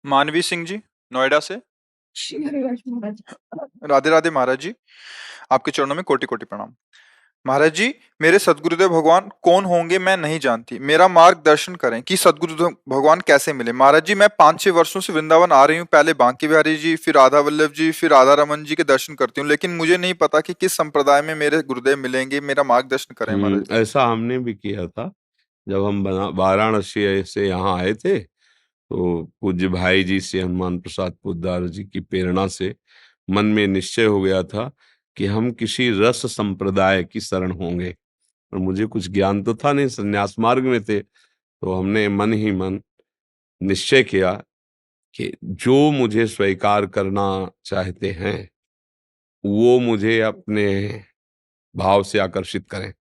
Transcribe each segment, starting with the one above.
मानवी सिंह जी, नोएडा से। श्री हरिवंश महाराज। राधे राधे महाराज जी, आपके चरणों में कोटि कोटि प्रणाम। महाराज जी, मेरे सदगुरुदेव भगवान कौन होंगे मैं नहीं जानती, मेरा मार्गदर्शन करें कि सदगुरुदेव भगवान कैसे मिले। महाराज जी, मैं 5-6 वर्षों से वृंदावन आ रही हूँ, पहले बांके बिहारी जी, फिर राधा वल्लभ जी, फिर राधा रमन जी के दर्शन करती हूँ, लेकिन मुझे नहीं पता कि किस संप्रदाय में मेरे गुरुदेव मिलेंगे। मेरा मार्गदर्शन करें महाराज। ऐसा हमने भी किया था। जब हम वाराणसी से यहाँ आए थे तो पूज्य भाई जी से, हनुमान प्रसाद पोद्दार जी की प्रेरणा से मन में निश्चय हो गया था कि हम किसी रस संप्रदाय की शरण होंगे। और मुझे कुछ ज्ञान तो था नहीं, संन्यास मार्ग में थे। तो हमने मन ही मन निश्चय किया कि जो मुझे स्वीकार करना चाहते हैं वो मुझे अपने भाव से आकर्षित करें।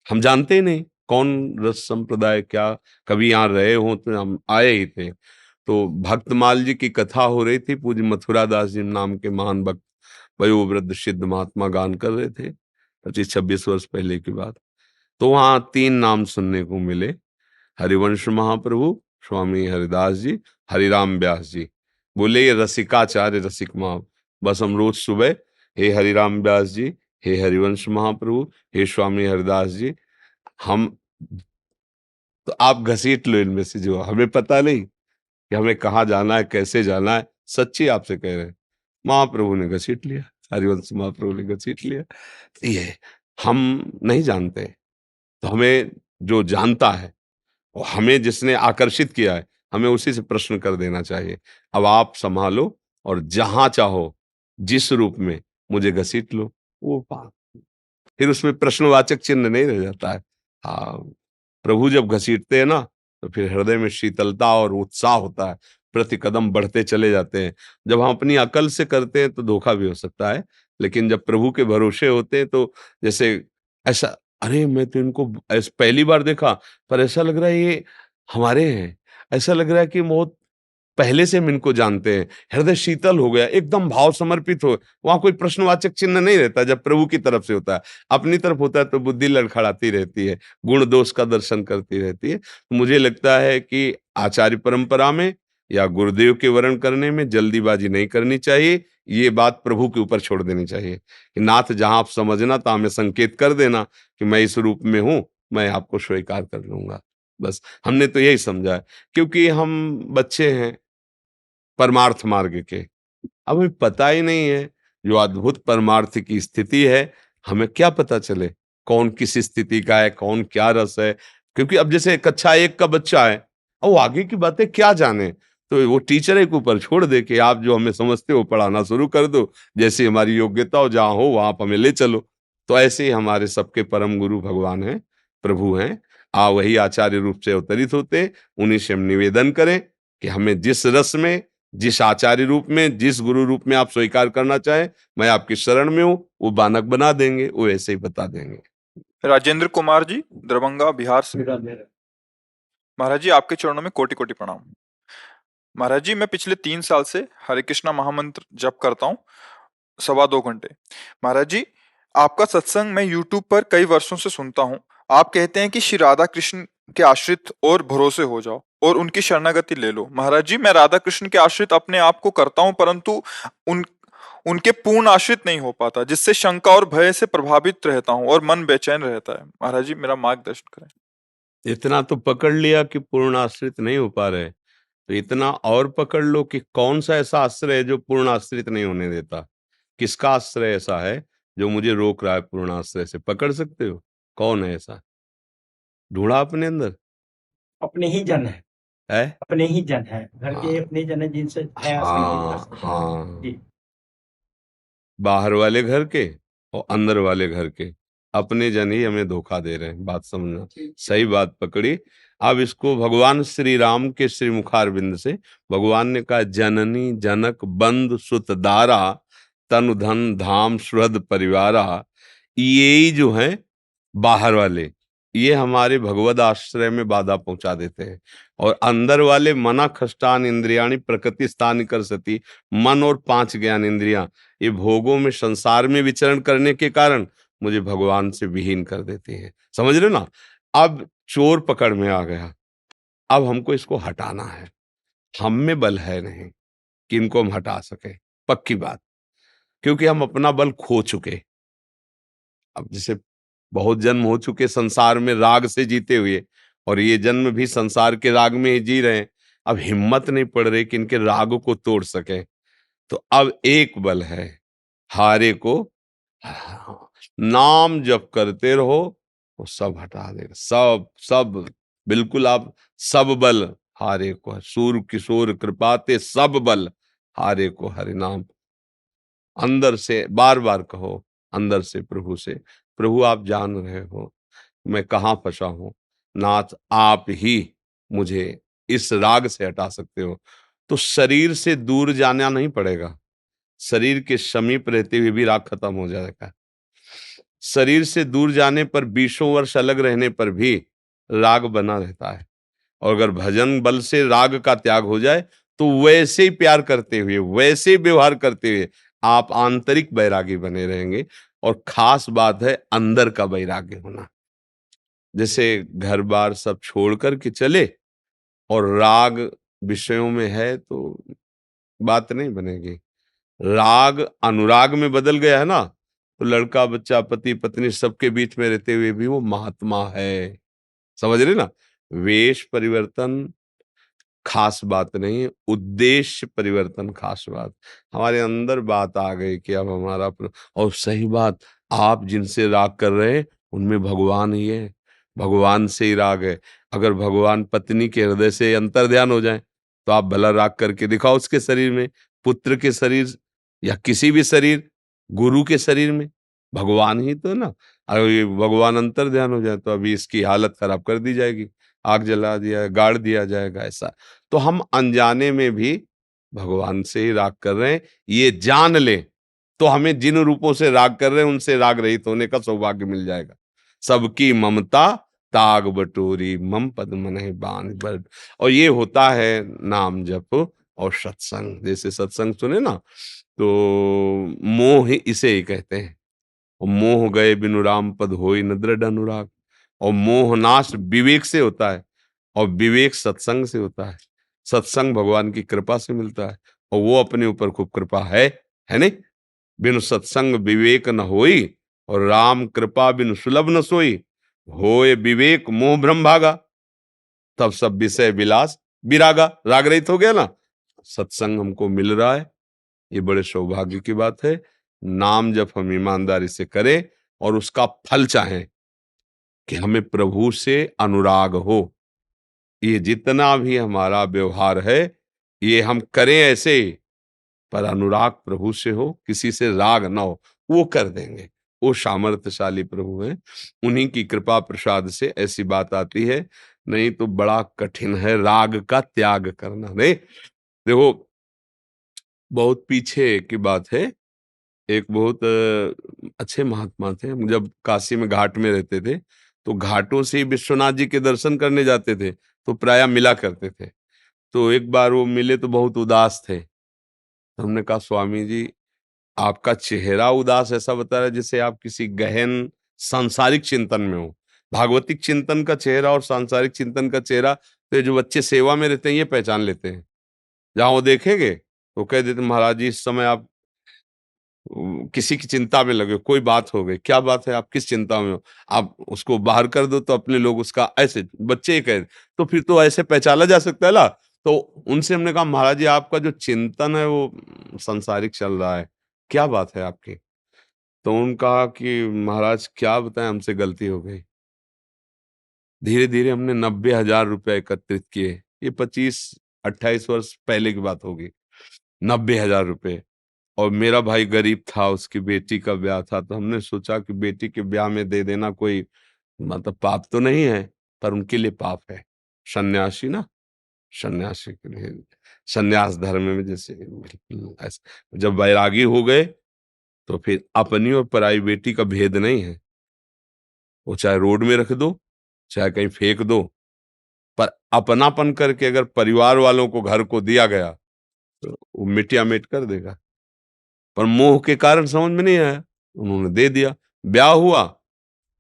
हम जानते ही नहीं कौन रस संप्रदाय क्या, कभी यहाँ रहे हो तो हम आए ही थे। तो भक्तमाल जी की कथा हो रही थी, पूज्य मथुरा दास जी नाम के महान भक्त वयोवृद्ध सिद्ध महात्मा गान कर रहे थे 25-26 वर्ष पहले की बात। तो वहाँ 3 नाम सुनने को मिले, हरिवंश महाप्रभु, स्वामी हरिदास जी, हरिराम व्यास जी। बोले ये रसिकाचार्य रसिक माँ। बस हम रोज सुबह हे हरिराम व्यास जी, हे हरिवंश महाप्रभु, हे स्वामी हरिदास जी, हम तो आप घसीट लो इनमें से, जो हमें पता नहीं कि हमें कहाँ जाना है, कैसे जाना है। सच्ची आपसे कह रहे हैं, महाप्रभु ने घसीट लिया, हरिवंश महाप्रभु ने घसीट लिया। ये हम नहीं जानते, तो हमें जो जानता है और हमें जिसने आकर्षित किया है, हमें उसी से प्रश्न कर देना चाहिए। अब आप संभालो और जहां चाहो जिस रूप में मुझे घसीट लो, वो फिर उसमें प्रश्नवाचक चिन्ह नहीं रह जाता है। हाँ, प्रभु जब घसीटते हैं ना तो फिर हृदय में शीतलता और उत्साह होता है, प्रति कदम बढ़ते चले जाते हैं। जब हम अपनी अकल से करते हैं तो धोखा भी हो सकता है, लेकिन जब प्रभु के भरोसे होते हैं तो जैसे ऐसा, अरे मैं तो इनको पहली बार देखा, पर ऐसा लग रहा है ये हमारे हैं, ऐसा लग रहा है कि बहुत पहले से हम इनको जानते हैं। हृदय शीतल हो गया, एकदम भाव समर्पित हो। वहां कोई प्रश्नवाचक चिन्ह नहीं रहता जब प्रभु की तरफ से होता है। अपनी तरफ होता है तो बुद्धि लड़खड़ाती रहती है, गुण दोष का दर्शन करती रहती है। मुझे लगता है कि आचार्य परंपरा में या गुरुदेव के वर्ण करने में जल्दीबाजी नहीं करनी चाहिए। ये बात प्रभु के ऊपर छोड़ देनी चाहिए कि नाथ जहां आप समझना तो हमें संकेत कर देना कि मैं इस रूप में हूं, मैं आपको स्वीकार कर लूंगा। बस हमने तो यही समझा है, क्योंकि हम बच्चे हैं परमार्थ मार्ग के। अब हमें पता ही नहीं है जो अद्भुत परमार्थ की स्थिति है, हमें क्या पता चले कौन किस स्थिति का है, कौन क्या रस है। क्योंकि अब जैसे कक्षा 1 का बच्चा है, अब वो आगे की बातें क्या जाने, तो वो टीचर के ऊपर छोड़ दे कि आप जो हमें समझते हो पढ़ाना शुरू कर दो, जैसी हमारी योग्यता हो, जहां हो वहां आप हमें ले चलो। तो ऐसे ही हमारे सबके परम गुरु भगवान हैं, प्रभु हैं। वही आचार्य रूप से अवतरित होते, उन्हीं से हम निवेदन करें कि हमें जिस रस में, जिस आचार्य रूप में, जिस गुरु रूप में आप स्वीकार करना चाहें, मैं आपकी शरण में हूं, वो बानक बना देंगे, वो ऐसे ही बता देंगे। राजेंद्र कुमार जी, दरभंगा बिहार से। महाराज जी, आपके चरणों में कोटि कोटि प्रणाम। महाराज जी, मैं पिछले 3 साल से हरे कृष्णा महामंत्र जप करता हूँ, 2.25 घंटे। महाराज जी, आपका सत्संग मैं यूट्यूब पर कई वर्षों से सुनता हूँ। आप कहते हैं कि श्री राधा कृष्ण के आश्रित और भरोसे हो जाओ और उनकी शरणागति ले लो। महाराज जी, मैं राधा कृष्ण के आश्रित अपने आप को करता हूँ, परंतु उन उनके पूर्ण आश्रित नहीं हो पाता, जिससे शंका और भय से प्रभावित रहता हूँ और मन बेचैन रहता है। महाराज जी, मेरा मार्गदर्शन करें। इतना तो पकड़ लिया कि पूर्ण आश्रित नहीं हो पा रहे, तो इतना और पकड़ लो कि कौन सा ऐसा आश्रय है जो पूर्ण आश्रित नहीं होने देता। किसका आश्रय ऐसा है जो मुझे रोक रहा है पूर्ण आश्रय से? पकड़ सकते हो कौन है ऐसा? ढूंढा अपने अंदर अपने ही जन है, है? अपने ही जन है, घर के हाँ अपने जन है जिनसे है हाँ आश्रित हाँ, जी। बाहर वाले घर के और अंदर वाले घर के अपने जन ही हमें धोखा दे रहे हैं। बात समझना, सही बात पकड़ी। अब इसको भगवान श्री राम के श्री मुखारविंद से भगवान ने कहा, जननी जनक बंधु सुत दारा तनु धन धाम सुहृद परिवारा। ये ही जो है बाहर वाले, ये हमारे भगवद आश्रय में बाधा पहुंचा देते हैं। और अंदर वाले मना खष्टान इंद्रियाणी प्रकृति स्थान कर सती, मन और 5 ज्ञान इंद्रियां, ये भोगों में संसार में विचरण करने के कारण मुझे भगवान से विहीन कर देती हैं। समझ रहे हो ना? अब चोर पकड़ में आ गया, अब हमको इसको हटाना है। हम में बल है नहीं कि इनको हम हटा सके, पक्की बात, क्योंकि हम अपना बल खो चुके। अब जैसे बहुत जन्म हो चुके संसार में राग से जीते हुए, और ये जन्म भी संसार के राग में ही जी रहे हैं। अब हिम्मत नहीं पड़ रही कि इनके राग को तोड़ सके। तो अब एक बल है, हारे को नाम जप करते रहो, वो सब हटा देगा, सब सब, बिल्कुल। आप सब बल हारे को है, सूर किशोर कृपाते सब बल हारे को हरि नाम। अंदर से बार बार कहो, अंदर से प्रभु से, प्रभु आप जान रहे हो मैं कहाँ फंसा हूं, नाथ आप ही मुझे इस राग से हटा सकते हो। तो शरीर से दूर जाना नहीं पड़ेगा, शरीर के समीप रहते हुए भी राग खत्म हो जाएगा। शरीर से दूर जाने पर 20 वर्ष अलग रहने पर भी राग बना रहता है। और अगर भजन बल से राग का त्याग हो जाए तो वैसे ही प्यार करते हुए, वैसे ही व्यवहार करते हुए आप आंतरिक वैरागी बने रहेंगे। और खास बात है अंदर का वैराग्य होना। जैसे घर बार सब छोड़ करके चले और राग विषयों में है तो बात नहीं बनेगी। राग अनुराग में बदल गया है ना, तो लड़का बच्चा पति पत्नी सबके बीच में रहते हुए भी वो महात्मा है। समझ रहे ना? वेश परिवर्तन खास बात नहीं, उद्देश्य परिवर्तन खास बात। हमारे अंदर बात आ गई कि अब हमारा और सही बात, आप जिनसे राग कर रहे हैं उनमें भगवान ही है, भगवान से ही राग है। अगर भगवान पत्नी के हृदय से अंतर ध्यान हो जाए तो आप भला राग करके दिखाओ उसके शरीर में, पुत्र के शरीर या किसी भी शरीर, गुरु के शरीर में भगवान ही तो है ना। अगर ये भगवान अंतर ध्यान हो जाए तो अभी इसकी हालत खराब कर दी जाएगी, आग जला दिया, गाड़ दिया जाएगा ऐसा। तो हम अनजाने में भी भगवान से ही राग कर रहे हैं, ये जान ले तो हमें जिन रूपों से राग कर रहे हैं उनसे राग रहित होने का सौभाग्य मिल जाएगा। सबकी ममता ताग बटोरी, मम पद मनहि बांध बड़। और ये होता है नाम जप और सत्संग। जैसे सत्संग सुने ना, तो मोह इसे ही कहते हैं। और मोह गए बिनु राम पद होई न दृढ़ अनुराग। और मोह नाश विवेक से होता है, और विवेक सत्संग से होता है। सत्संग भगवान की कृपा से मिलता है, और वो अपने ऊपर खूब कृपा है नहीं। बिनु सत्संग विवेक न होई, और राम कृपा बिनु सुलभ न सोई। होए विवेक मोह भ्रम भागा, तब सब विषय विलास विरागा। राग रहित हो गया ना। सत्संग हमको मिल रहा है, ये बड़े सौभाग्य की बात है। नाम जब हम ईमानदारी से करें और उसका फल चाहें कि हमें प्रभु से अनुराग हो। ये जितना भी हमारा व्यवहार है ये हम करें ऐसे, पर अनुराग प्रभु से हो, किसी से राग ना हो, वो कर देंगे। वो सामर्थ्यशाली प्रभु हैं, उन्हीं की कृपा प्रसाद से ऐसी बात आती है। नहीं तो बड़ा कठिन है राग का त्याग करना। नहीं देखो, बहुत पीछे की बात है, एक बहुत अच्छे महात्मा थे। हम जब काशी में घाट में रहते थे तो घाटों से ही विश्वनाथ जी के दर्शन करने जाते थे, तो प्रायः मिला करते थे। तो एक बार वो मिले तो बहुत उदास थे। तो हमने कहा स्वामी जी, आपका चेहरा उदास ऐसा बता रहा है जैसे आप किसी गहन सांसारिक चिंतन में हो। भागवतिक चिंतन का चेहरा और सांसारिक चिंतन का चेहरा तो ये जो बच्चे सेवा में रहते हैं ये पहचान लेते हैं। जहां वो देखेंगे तो कह देते महाराज जी इस समय आप किसी की चिंता में लगे हो, कोई बात हो गई, क्या बात है, आप किस चिंता में हो, आप उसको बाहर कर दो तो अपने लोग उसका ऐसे बच्चे ही कह, तो फिर तो ऐसे पहचाना जा सकता है ना। तो उनसे हमने कहा महाराज जी आपका जो चिंतन है वो संसारिक चल रहा है, क्या बात है आपकी। तो उन्होंने कहा कि महाराज क्या बताएं, हमसे गलती हो गई। धीरे धीरे हमने 90,000 रुपए एकत्रित किए। ये 25-28 वर्ष पहले की बात होगी। 90,000 रुपए। और मेरा भाई गरीब था, उसकी बेटी का ब्याह था, तो हमने सोचा कि बेटी के ब्याह में दे देना कोई मतलब पाप तो नहीं है, पर उनके लिए पाप है। सन्यासी ना, सन्यासी के लिए सन्यास धर्म में जैसे बिल्कुल ऐसा। जब वैरागी हो गए तो फिर अपनी और पराई बेटी का भेद नहीं है। वो चाहे रोड में रख दो, चाहे कहीं फेंक दो, पर अपनापन करके अगर परिवार वालों को घर को दिया गया तो वो मिटिया मिट कर देगा। पर मोह के कारण समझ में नहीं आया, उन्होंने दे दिया। ब्याह हुआ,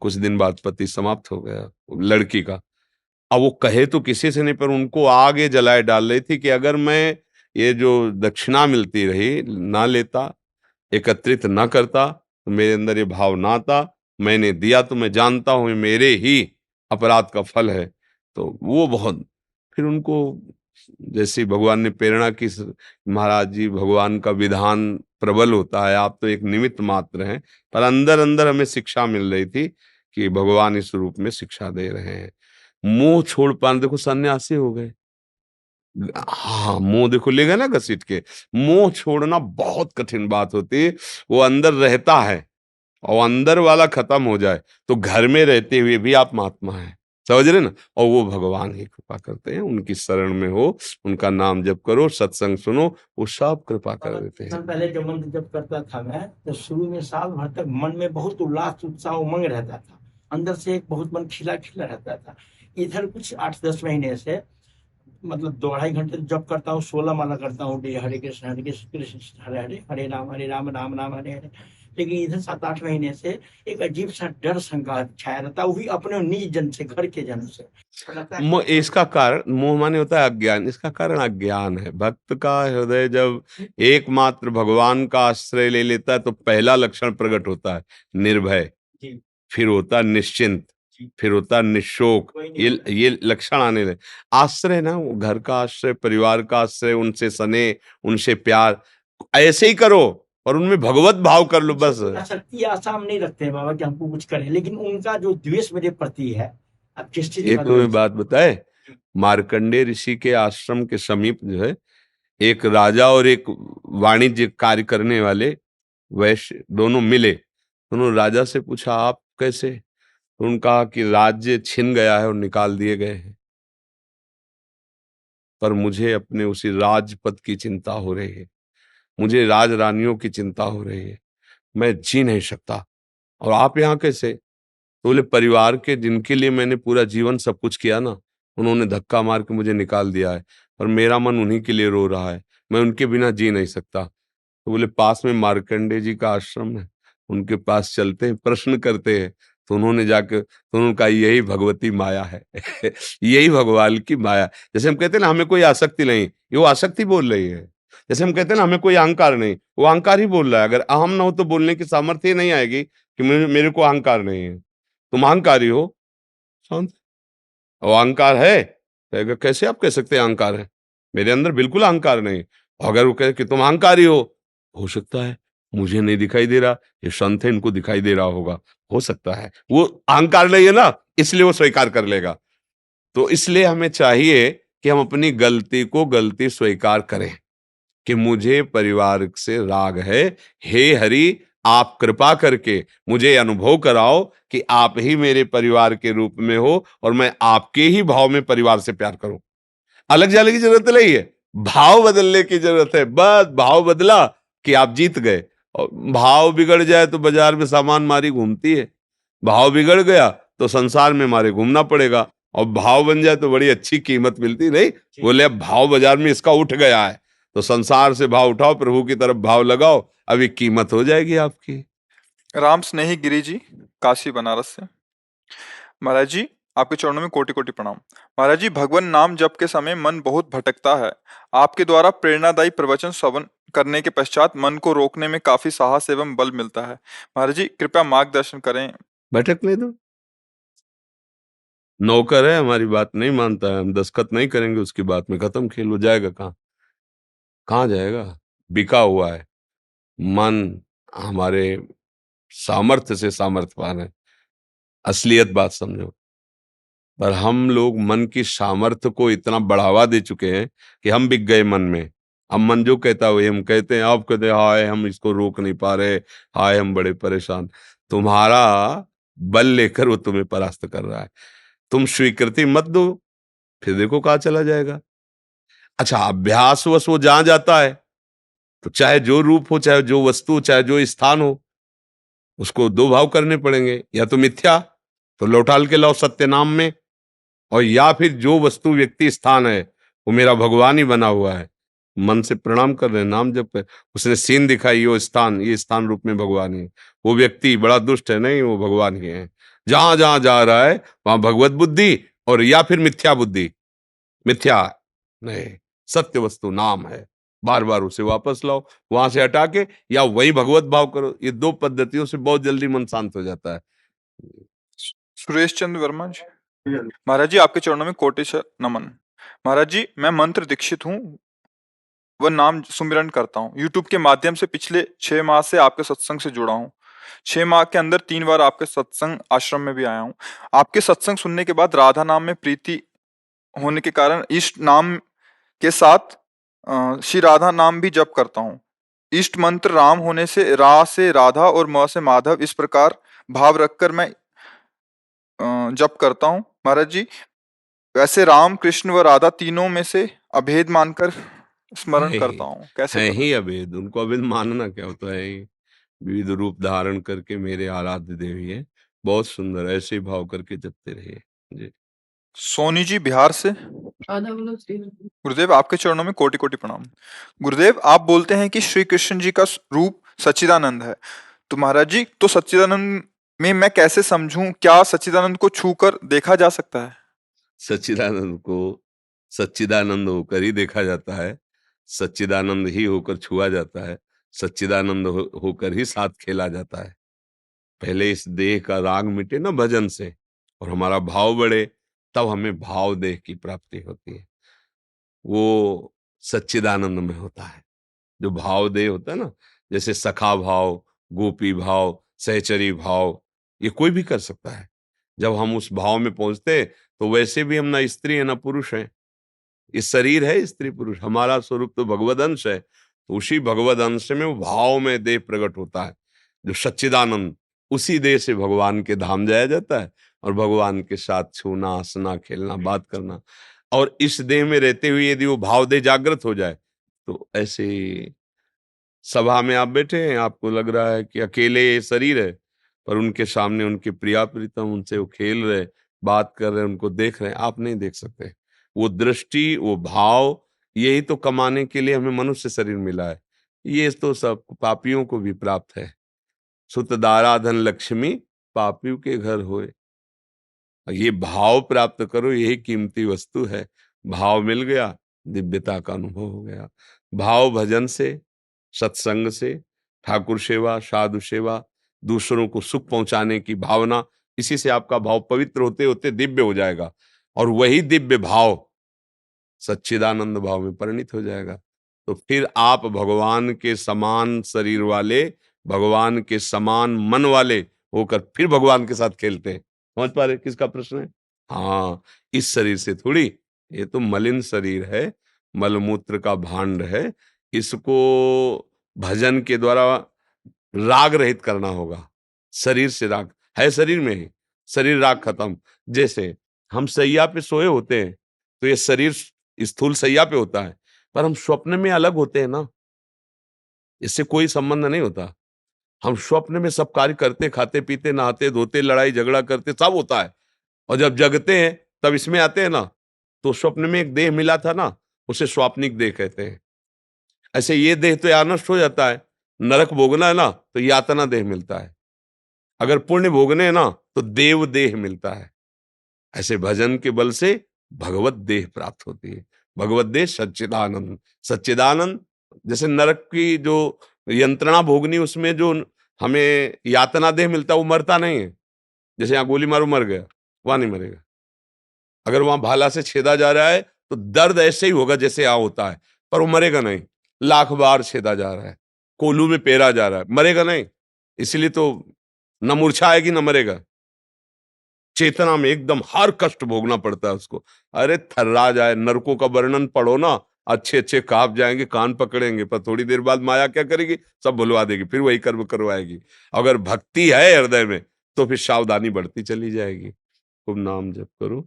कुछ दिन बाद पति समाप्त हो गया लड़की का। अब वो कहे तो किसी से नहीं, पर उनको आगे जलाए डाल रही थी कि अगर मैं ये जो दक्षिणा मिलती रही ना लेता, एकत्रित ना करता, तो मेरे अंदर ये भाव ना आता। मैंने दिया तो मैं जानता हूं ये मेरे ही अपराध का फल है। तो वो बहुत, फिर उनको जैसे भगवान ने प्रेरणा की, महाराज जी भगवान का विधान प्रबल होता है, आप तो एक निमित्त मात्र हैं, पर अंदर अंदर हमें शिक्षा मिल रही थी कि भगवान इस रूप में शिक्षा दे रहे हैं। मोह छोड़ पाने, देखो सन्यासी हो गए, हाँ मोह देखो ले गए ना घसीट के। मोह छोड़ना बहुत कठिन बात होती है, वो अंदर रहता है, और अंदर वाला खत्म हो जाए तो घर में रहते हुए भी आप महात्मा हैं, समझ रहे ना। और वो भगवान ही कृपा करते हैं, उनकी शरण में हो, उनका नाम जप करो, सत्संग सुनो, वो सब कृपा कर देते हैं। पहले जब मंत्र जप करता था मैं, तो शुरू में साल भर तक मन में बहुत उल्लास उत्साह उमंग रहता था, अंदर से एक बहुत मन खिला खिला रहता था। इधर कुछ 8-10 महीने से मतलब 2-2.5 घंटे जप करता हूँ, 16 माला करता हूँ, हरे कृष्ण कृष्ण कृष्ण हरे हरे, हरे राम राम राम हरे हरे। लेकिन इधर 7-8 महीने से एक अजीब सा डर शंका छाया रहता है, वो भी अपने निज जन से, घर के जन से। इसका कारण मोह माने होता है अज्ञान, इसका कारण अज्ञान है। भक्त का हृदय जब एकमात्र भगवान का आश्रय ले लेता है तो पहला लक्षण प्रकट होता है निर्भय, फिर होता है निश्चिंत, फिर होता है निशोक, ये लक्षण आने लगे। आश्रय ना, वो घर का आश्रय, परिवार का आश्रय, उनसे स्नेह, उनसे प्यार, ऐसे ही करो और उनमें भगवत भाव कर लो बस। शक्ति आशा हम नहीं रखते हैं बाबा कि हमको कुछ करें, लेकिन उनका जो द्वेष मेरे प्रति है, अब किस चीज एक तुम्हें बात बताए, मार्कंडेय ऋषि के आश्रम के समीप जो है एक राजा और एक वाणिज्य कार्य करने वाले वैश्य दोनों मिले। उन्होंने राजा से पूछा आप कैसे, तो उन्होंने कहा कि राज्य छिन गया है और निकाल दिए गए हैं, पर मुझे अपने उसी राजपद की चिंता हो रही है, मुझे राज रानियों की चिंता हो रही है, मैं जी नहीं सकता। और आप यहाँ कैसे? तो बोले परिवार के जिनके लिए मैंने पूरा जीवन सब कुछ किया ना, उन्होंने धक्का मार के मुझे निकाल दिया है, और मेरा मन उन्हीं के लिए रो रहा है, मैं उनके बिना जी नहीं सकता। तो बोले पास में मार्कंडे जी का आश्रम है, उनके पास चलते हैं, प्रश्न करते हैं। तो उन्होंने जाकर, तो उन्होंने कहा यही भगवती माया है यही भगवान की माया। जैसे हम कहते हैं ना हमें कोई आसक्ति नहीं, ये वो आसक्ति बोल रही है। जैसे हम कहते हैं ना हमें कोई अहंकार नहीं, वो अहंकार ही बोल रहा है। अगर अहम ना हो तो बोलने की सामर्थ्य नहीं आएगी कि मेरे को अहंकार नहीं है। तुम अहंकारी हो, शांत। और अहंकार है, कहेगा कैसे आप कह सकते हैं अहंकार है, मेरे अंदर बिल्कुल अहंकार नहीं। अगर वो कहे कि तुम अहंकारी हो सकता है, मुझे नहीं दिखाई दे रहा, ये संत है इनको दिखाई दे रहा होगा, हो सकता है। वो अहंकार नहीं है ना, इसलिए वो स्वीकार कर लेगा। तो इसलिए हमें चाहिए कि हम अपनी गलती को गलती स्वीकार करें कि मुझे परिवार से राग है, हे हरि आप कृपा करके मुझे अनुभव कराओ कि आप ही मेरे परिवार के रूप में हो, और मैं आपके ही भाव में परिवार से प्यार करूं। अलग जाने की जरूरत नहीं है, भाव बदलने की जरूरत है। बस भाव बदला कि आप जीत गए। और भाव बिगड़ जाए तो बाजार में सामान मारी घूमती है, भाव बिगड़ गया तो संसार में मारे घूमना पड़ेगा, और भाव बन जाए तो बड़ी अच्छी कीमत मिलती नहीं। बोले अब भाव बाजार में इसका उठ गया है, तो संसार से भाव उठाओ, प्रभु की तरफ भाव लगाओ, अभी कीमत हो जाएगी आपकी। राम स्नेही गिरी जी, काशी बनारस से। महाराज जी आपके चरणों में कोटि कोटि प्रणाम। महाराज जी भगवान नाम जप के समय मन बहुत भटकता है, आपके द्वारा प्रेरणादायी प्रवचन श्रवण करने के पश्चात मन को रोकने में काफी साहस एवं बल मिलता है। महाराज जी कृपया मार्गदर्शन करें। भटकने दो, नौकर है, हमारी बात नहीं मानता है, हम दस्तखत नहीं करेंगे उसकी बात में, खत्म खेल। हो जाएगा कहाँ, कहाँ जाएगा? बिका हुआ है मन, हमारे सामर्थ्य से सामर्थ्यवान है, असलियत बात समझो। पर हम लोग मन की सामर्थ्य को इतना बढ़ावा दे चुके हैं कि हम बिक गए मन में। अब मन जो कहता है हम कहते हैं, आप कहते हैं हाय हम इसको रोक नहीं पा रहे, हाय हम बड़े परेशान। तुम्हारा बल लेकर वो तुम्हें परास्त कर रहा है, तुम स्वीकृति मत दो, फिर देखो कहाँ चला जाएगा। अच्छा अभ्यासवश वो जहां जाता है, तो चाहे जो रूप हो, चाहे जो वस्तु, चाहे जो स्थान हो, उसको दो भाव करने पड़ेंगे, या तो मिथ्या तो लौटाल के लाओ सत्य नाम में, और या फिर जो वस्तु व्यक्ति स्थान है वो मेरा भगवान ही बना हुआ है, मन से प्रणाम कर रहे हैं, नाम जप कर, उसने सीन दिखाई, ये स्थान रूप में भगवान ही है। वो व्यक्ति बड़ा दुष्ट है नहीं, वो भगवान ही है। जहां जहां जा रहा है वहां भगवत बुद्धि, और या फिर मिथ्या बुद्धि, मिथ्या नहीं, सत्य वस्तु नाम है, बार बार उसे वापस लाओ, वहां से हटा के या वही भगवत भाव करो। ये दो पद्धतियों से बहुत जल्दी मन शांत हो जाता है। सुरेश चंद्र वर्मा जी, महाराज जी आपके चरणों में कोटि नमन। महाराज जी मैं मंत्र दीक्षित हूँ, वह नाम सुमिरन करता हूँ। यूट्यूब के माध्यम से पिछले 6 माह से आपके सत्संग से जुड़ा हूँ। 6 माह के अंदर 3 बार आपके सत्संग आश्रम में भी आया हूँ। आपके सत्संग सुनने के बाद राधा नाम में प्रीति होने के कारण इष्ट नाम के साथ श्री राधा नाम भी जप करता हूँ। इष्ट मंत्र राम होने से रा से राधा और म से माधव, इस प्रकार भाव रखकर मैं जप करता हूँ। महाराज जी वैसे राम कृष्ण व राधा तीनों में से अभेद मानकर स्मरण है करता ही, हूँ, कैसे है करूँ? ही अभेद। उनको अभेद मानना क्या होता है? ही विविध रूप धारण करके मेरे आराध्य देवी है, बहुत सुंदर, ऐसे ही भाव करके जपते रहिए जी। सोनी जी बिहार से, गुरुदेव आपके चरणों में कोटि कोटि प्रणाम। गुरुदेव आप बोलते हैं कि श्री कृष्ण जी का रूप सच्चिदानंद है, तो महाराज जी तो सच्चिदानंद में मैं कैसे समझूं? क्या सच्चिदानंद को छूकर देखा जा सकता है? सच्चिदानंद को सच्चिदानंद होकर ही देखा जाता है, सच्चिदानंद ही होकर छुआ जाता है, सच्चिदानंद होकर ही साथ खेला जाता है। पहले इस देह का राग मिटे ना भजन से, और हमारा भाव बढ़े, तब हमें भाव देह की प्राप्ति होती है। वो सच्चिदानंद में होता है। जो भाव देह होता है ना, जैसे सखा भाव, गोपी भाव, सहचरी भाव, ये कोई भी कर सकता है। जब हम उस भाव में पहुंचते तो वैसे भी हम ना स्त्री है ना पुरुष है। ये शरीर है स्त्री पुरुष, हमारा स्वरूप तो भगवद अंश है। तो उसी भगवद अंश में वो भाव में देह प्रकट होता है, जो सच्चिदानंद। उसी देह से भगवान के धाम जाया जाता है, और भगवान के साथ छूना, हंसना, खेलना, बात करना। और इस देह में रहते हुए यदि वो भाव देह जागृत हो जाए, तो ऐसे सभा में आप बैठे हैं, आपको लग रहा है कि अकेले ये शरीर है, पर उनके सामने उनके प्रिया प्रीतम, उनसे वो खेल रहे, बात कर रहे, उनको देख रहे हैं, आप नहीं देख सकते। वो दृष्टि, वो भाव, यही तो कमाने के लिए हमें मनुष्य शरीर मिला है। ये तो सब पापियों को भी प्राप्त है। सुत दारा धन लक्ष्मी, पापियों के घर होए। ये भाव प्राप्त करो, यही कीमती वस्तु है। भाव मिल गया, दिव्यता का अनुभव हो गया। भाव भजन से, सत्संग से, ठाकुर सेवा, साधु सेवा, दूसरों को सुख पहुंचाने की भावना, इसी से आपका भाव पवित्र होते होते दिव्य हो जाएगा, और वही दिव्य भाव सच्चिदानंद भाव में परिणित हो जाएगा। तो फिर आप भगवान के समान शरीर वाले, भगवान के समान मन वाले होकर फिर भगवान के साथ खेलते हैं। समझ पा रहे किसका प्रश्न है? हाँ, इस शरीर से थोड़ी, ये तो मलिन शरीर है, मलमूत्र का भांड है। इसको भजन के द्वारा राग रहित करना होगा। शरीर से राग है, शरीर में ही शरीर राग खत्म। जैसे हम सैया पे सोए होते हैं, तो ये शरीर स्थूल सैया पे होता है, पर हम स्वप्न में अलग होते हैं ना, इससे कोई संबंध नहीं होता। हम स्वप्न में सब कार्य करते, खाते पीते, नहाते धोते, लड़ाई झगड़ा करते, सब होता है। और जब जगते हैं तब इसमें आते हैं ना, तो स्वप्न में एक देह मिला था ना, उसे स्वाप्निक देह कहते हैं। ऐसे ये देह तो यहाँ नष्ट हो जाता है। नरक भोगना है ना, तो यातना देह मिलता है। अगर पुण्य भोगने हैं ना, तो देव देह मिलता है। ऐसे भजन के बल से भगवत देह प्राप्त होती है। भगवत देह सच्चिदानंद, सच्चिदानंद। जैसे नरक की जो यंत्रणा भोगनी, उसमें जो हमें यातना देह मिलता है, वो मरता नहीं है। जैसे यहाँ गोली मारो मर गया, वहां नहीं मरेगा। अगर वहां भाला से छेदा जा रहा है, तो दर्द ऐसे ही होगा जैसे यहाँ होता है, पर वो मरेगा नहीं। लाख बार छेदा जा रहा है, कोलू में पेरा जा रहा है, मरेगा नहीं। इसलिए तो न मूर्छा आएगी न मरेगा। चेतना में एकदम हर कष्ट भोगना पड़ता है उसको। अरे थर्रा जाए, नरकों का वर्णन पढ़ो ना, अच्छे अच्छे कांप जाएंगे, कान पकड़ेंगे, पर थोड़ी देर बाद माया क्या करेगी, सब भुलवा देगी, फिर वही कर्म करवाएगी। अगर भक्ति है हृदय में, तो फिर सावधानी बढ़ती चली जाएगी। खूब नाम जप करो।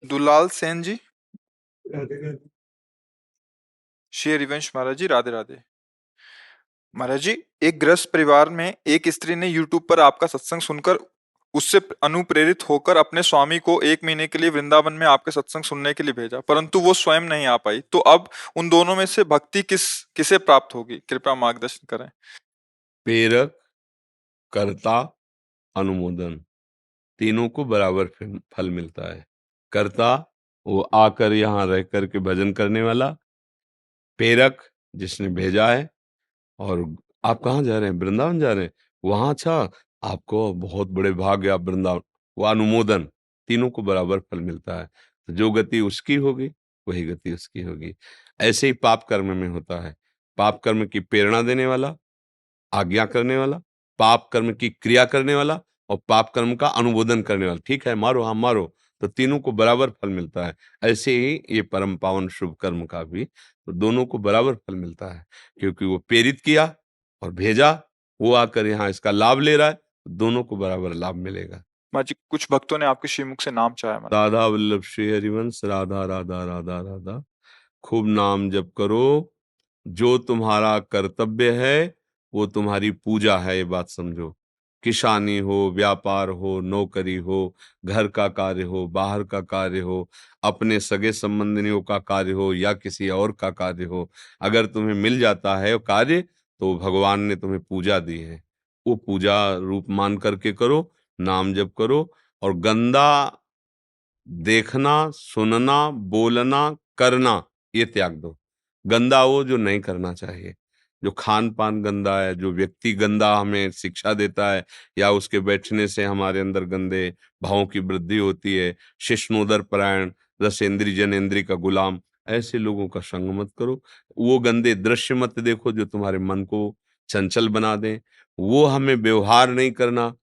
दुलाल सेन जी, श्री हरिवंश महाराज जी राधे राधे। महाराज जी एक गृहस्थ परिवार में एक स्त्री ने यूट्यूब पर आपका सत्संग सुनकर उससे अनुप्रेरित होकर अपने स्वामी को 1 महीने के लिए वृंदावन में आपके सत्संग सुनने के लिए भेजा, परंतु वो स्वयं नहीं आ पाई। तो अब उन दोनों में से भक्ति किसे प्राप्त होगी? कृपया मार्गदर्शन करें। प्रेरक, कर्ता, अनुमोदन, तीनों को बराबर फल मिलता है। कर्ता वो आकर यहाँ रह करके भजन करने वाला, प्रेरक जिसने भेजा है। और आप कहाँ जा रहे हैं? वृंदावन जा रहे हैं? वहां अच्छा, आपको बहुत बड़े भाग्य, आप वृंदावन, वो अनुमोदन, तीनों को बराबर फल मिलता है। तो जो गति उसकी होगी वही गति उसकी होगी। ऐसे ही पाप कर्म में होता है। पाप कर्म की प्रेरणा देने वाला, आज्ञा करने वाला, पाप कर्म की क्रिया करने वाला और पाप कर्म का अनुमोदन करने वाला। ठीक है, मारो, हाँ मारो, तो तीनों को बराबर फल मिलता है। ऐसे ही ये परम पावन शुभ कर्म का भी तो दोनों को बराबर फल मिलता है, क्योंकि वो प्रेरित किया और भेजा, वो आकर यहाँ इसका लाभ ले रहा है, तो दोनों को बराबर लाभ मिलेगा। महाराज जी, कुछ भक्तों ने आपके श्रीमुख से नाम चाहा है महाराज। राधा वल्लभ श्री हरिवंश, राधा राधा राधा राधा। खूब नाम जप करो। जो तुम्हारा कर्तव्य है वो तुम्हारी पूजा है, ये बात समझो। किसानी हो, व्यापार हो, नौकरी हो, घर का कार्य हो, बाहर का कार्य हो, अपने सगे संबंधियों का कार्य हो या किसी और का कार्य हो, अगर तुम्हें मिल जाता है वो कार्य, तो भगवान ने तुम्हें पूजा दी है, वो पूजा रूप मान करके करो, नाम जप करो। और गंदा देखना, सुनना, बोलना, करना, ये त्याग दो। गंदा वो जो नहीं करना चाहिए, जो खान पान गंदा है, जो व्यक्ति गंदा हमें शिक्षा देता है या उसके बैठने से हमारे अंदर गंदे भावों की वृद्धि होती है, शिष्णोदर परायण, रसेंद्री जनेंद्री का गुलाम, ऐसे लोगों का संग मत करो। वो गंदे दृश्य मत देखो जो तुम्हारे मन को चंचल बना दें। वो हमें व्यवहार नहीं करना,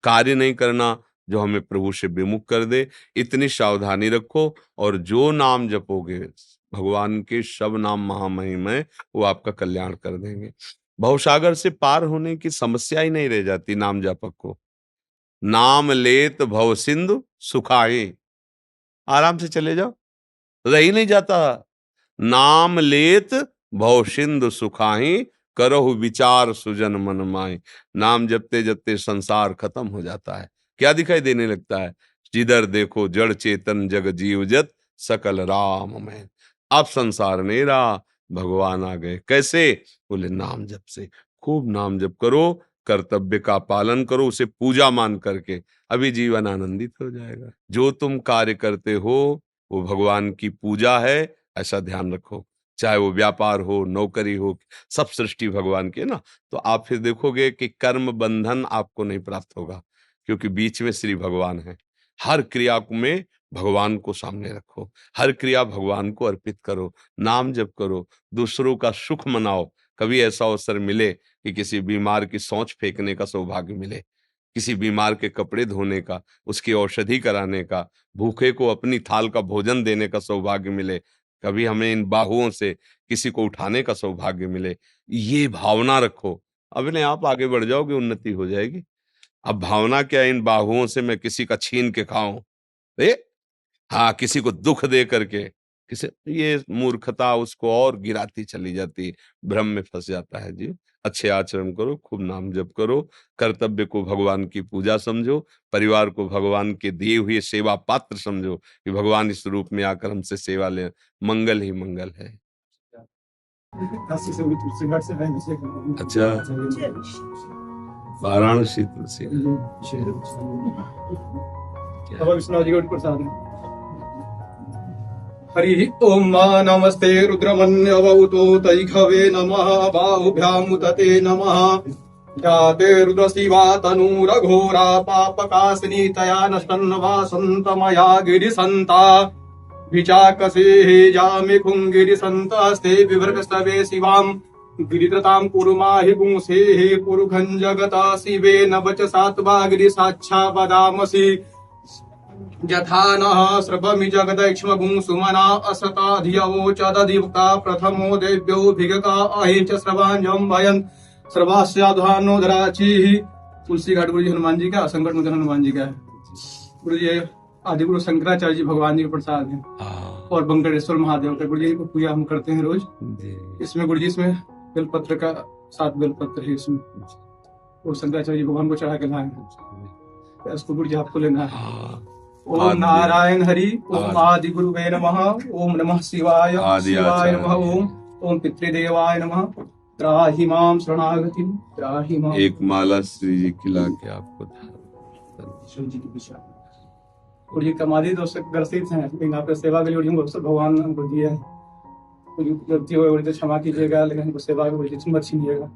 कार्य नहीं करना जो हमें प्रभु से विमुख कर दे। इतनी सावधानी रखो, और जो नाम जपोगे भगवान के, सब नाम महामहिम है, वो आपका कल्याण कर देंगे। भवसागर से पार होने की समस्या ही नहीं रह जाती नाम जापक को। नाम लेत भव सिंधु सुखाए, आराम से चले जाओ, रह ही नहीं जाता। नाम लेत भव सिंधु सुखाही, करहु विचार सुजन मन माही। नाम जपते जपते संसार खत्म हो जाता है। क्या दिखाई देने लगता है? जिधर देखो जड़ चेतन जग जीव जत, सकल राम में। अब संसार नहीं रहा, भगवान आ गए। कैसे? बोले नाम जप से। खूब नाम जप करो, कर्तव्य का पालन करो, उसे पूजा मान करके, अभी जीवन आनंदित हो जाएगा। जो तुम कार्य करते हो वो भगवान की पूजा है, ऐसा ध्यान रखो। चाहे वो व्यापार हो, नौकरी हो, सब सृष्टि भगवान की है ना। तो आप फिर देखोगे कि कर्म बंधन आपको नहीं प्राप्त होगा, क्योंकि बीच में श्री भगवान है। हर क्रिया में भगवान को सामने रखो, हर क्रिया भगवान को अर्पित करो, नाम जप करो, दूसरों का सुख मनाओ। कभी ऐसा अवसर मिले कि किसी बीमार की सोच फेंकने का सौभाग्य मिले, किसी बीमार के कपड़े धोने का, उसकी औषधि कराने का, भूखे को अपनी थाल का भोजन देने का सौभाग्य मिले, कभी हमें इन बाहुओं से किसी को उठाने का सौभाग्य मिले, ये भावना रखो, अपने आप आगे बढ़ जाओगे, उन्नति हो जाएगी। अब भावना क्या, इन बाहुओं से मैं किसी का छीन के खाऊं, हाँ, किसी को दुख दे करके, किसी, ये मूर्खता उसको और गिराती चली जाती, भ्रम में फंस जाता है जी। अच्छे आचरण करो, खूब नाम जप करो, कर्तव्य को भगवान की पूजा समझो, परिवार को भगवान के दिए हुए सेवा पात्र समझो कि भगवान इस रूप में आकर हमसे सेवा ले, मंगल ही मंगल है। अच्छा, वाराणसी तुलसी हरि ओम नमस्ते रुद्रमन्यवतो तैघवे नमः बाहुभ्यामुदते नमः जाते रुद्रशिवा तनूरघोरा पापकाशिनी तया नष्टन्नवासन्तमया गिरिसन्ता विचाकसे जामे कुङ्गिरिसन्तास्ते विभर्गस्तवे शिवां गिरित्रतां कुरुमाहि पुंसेः पुरुखं जगता शिवेन वचसात्वा गिरिसाक्षा वदामसि यथा नः सर्वमि जगदैक्ष्मगुं सुमना असता धियवोचदधिवक्ता प्रथमो देव्यो भिगका अहि च सर्वाञ्जं भयन् सर्वास्याध्वानोदराचिः। तुलसी घाट गुरु जी हनुमान जी का, संकट मोचन हनुमान जी का है। गुरु जी आदि गुरु शंकराचार्य जी भगवान जी के प्रसाद है, और बंकटेश्वर महादेव का गुरु जी को पूजा हम करते हैं रोज। इसमें गुरु जी, इसमें बेलपत्र का 7 बेलपत्र है इसमें, और शंकराचार्य जी भगवान को चढ़ा के लाए हैं। इसको गुरु जी आपको लेना है। ओम नारायण हरि ओम आदि गुरुवे नमः ओम नमः शिवाय शिवाय नमः ओम पितृदेवाय नमः त्राहि मां शरणागतिं त्राहि मां। एक माला श्री जी खिला के आपको शिव जी की दिशा गुरु जी कमादी दोष से ग्रसित हैं, लेकिन आपके सेवा के लिए गुरु जी को भगवान हमको दिए हैं। कोई गलती हो गुरु जी तो क्षमा कीजिएगा, लेकिन हमको सेवा के गुरु जी मत छीनिएगा।